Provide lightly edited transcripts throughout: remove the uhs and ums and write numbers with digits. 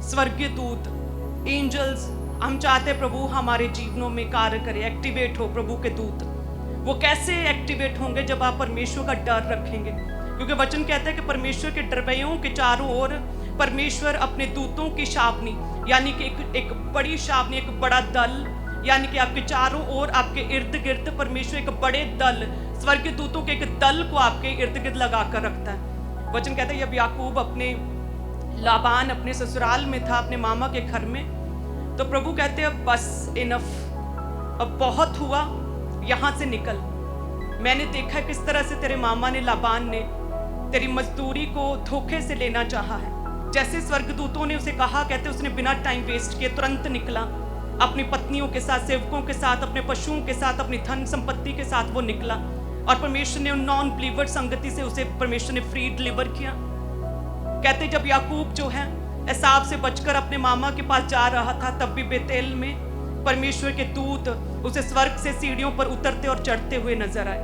स्वर्गीय दूत, एंजल्स, हम चाहते हैं प्रभु हमारे जीवनों में कार्य करे, एक्टिवेट हो प्रभु के दूत। वो कैसे एक्टिवेट होंगे? जब आप परमेश्वर का डर रखेंगे, क्योंकि वचन कहता है कि परमेश्वर के डरवैयों के चारों ओर परमेश्वर अपने दूतों की छावनी, यानी कि एक बड़ी छावनी, एक बड़ा दल, यानी कि आपके चारों ओर, आपके इर्द गिर्द परमेश्वर एक बड़े दल, स्वर्गीय दूतों के एक दल को आपके इर्द गिर्द लगा कर रखता है। वचन कहता है जब याकूब अपने लाबान अपने ससुराल में था, अपने मामा के घर में, तो प्रभु कहते हैं बस इनफ, अब बहुत हुआ, यहाँ से निकल। मैंने देखा किस तरह से तेरे मामा ने, लाबान ने तेरी मजदूरी को धोखे से लेना चाहा है। जैसे स्वर्गदूतों ने उसे कहा, कहते उसने बिना टाइम वेस्ट किए तुरंत निकला, अपनी पत्नियों के साथ, सेवकों के साथ, अपने पशुओं के साथ, अपनी धन संपत्ति के साथ वो निकला, और परमेश्वर ने उन नॉन बिलीवर संगति से उसे परमेश्वर ने फ्री डिलीवर किया। कहते जब याकूब जो है एसाव से बचकर अपने मामा के पास जा रहा था, तब भी बेतेल में परमेश्वर के दूत उसे स्वर्ग से सीढ़ियों पर उतरते और चढ़ते हुए नजर आए,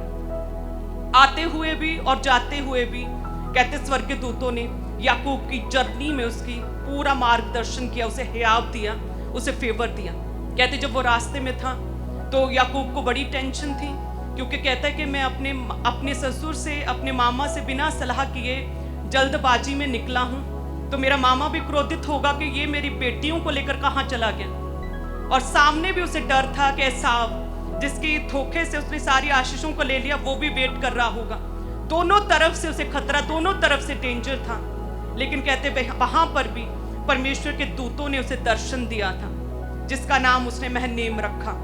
आते हुए भी और जाते हुए भी। कहते स्वर्गीय दूतों ने याकूब की जर्नी में उसकी पूरा मार्गदर्शन किया, उसे हियाव दिया, उसे फेवर दिया। कहते जब वो रास्ते में था तो याकूब को बड़ी टेंशन थी, क्योंकि कहता है कि मैं अपने ससुर से, अपने मामा से बिना सलाह किए जल्दबाजी में निकला हूँ, तो मेरा मामा भी क्रोधित होगा कि ये मेरी बेटियों को लेकर कहाँ चला गया। और सामने भी उसे डर था कि एसाव, जिसकी धोखे से उसने सारी आशीषों को ले लिया, वो भी वेट कर रहा होगा। दोनों तरफ से उसे खतरा, दोनों तरफ से डेंजर था। लेकिन कहते वहां पर भी परमेश्वर के दूतों ने उसे दर्शन दिया था, जिसका नाम उसने महनेम रखा,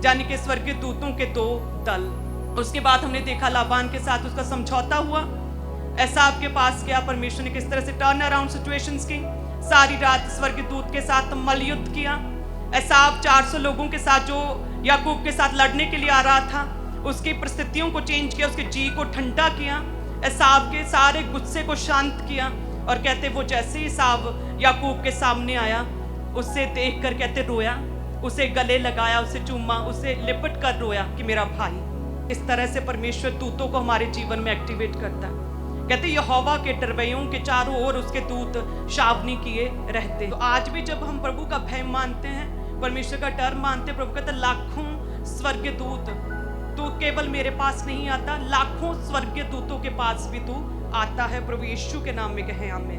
यानी कि स्वर्गीय दूतों के दो दल। उसके बाद हमने देखा लाबान के साथ उसका समझौता हुआ, एसाव के पास गया, परमेश्वर ने किस तरह से टर्न अराउंड सिचुएशंस की। सारी रात स्वर्गीय दूत के साथ मल्लयुद्ध किया। एसाव 400 लोगों के साथ जो याकूब के साथ लड़ने के लिए आ रहा था, उसकी परिस्थितियों को चेंज किया, उसके जी को ठंडा किया, एसाव के सारे गुस्से को शांत किया। और कहते वो जैसे ही एसाव याकूब के सामने आया, उससे देख कर कहते रोया, उसे गले लगाया, उसे चूमा, उसे लिपट कर रोया कि मेरा भाई। इस तरह से परमेश्वर दूतों को हमारे जीवन में एक्टिवेट करता है। कहते यहोवा के डरवैयों के चारों ओर उसके दूत छावनी किए रहते। तो आज भी जब हम प्रभु का भय मानते हैं, परमेश्वर का डर मानते हैं, प्रभु कहते लाखों स्वर्गीय दूत, तू केवल मेरे पास नहीं आता, लाखों स्वर्गीय दूतों के पास भी तू आता है। प्रभु यीशु के नाम में कहें आमीन।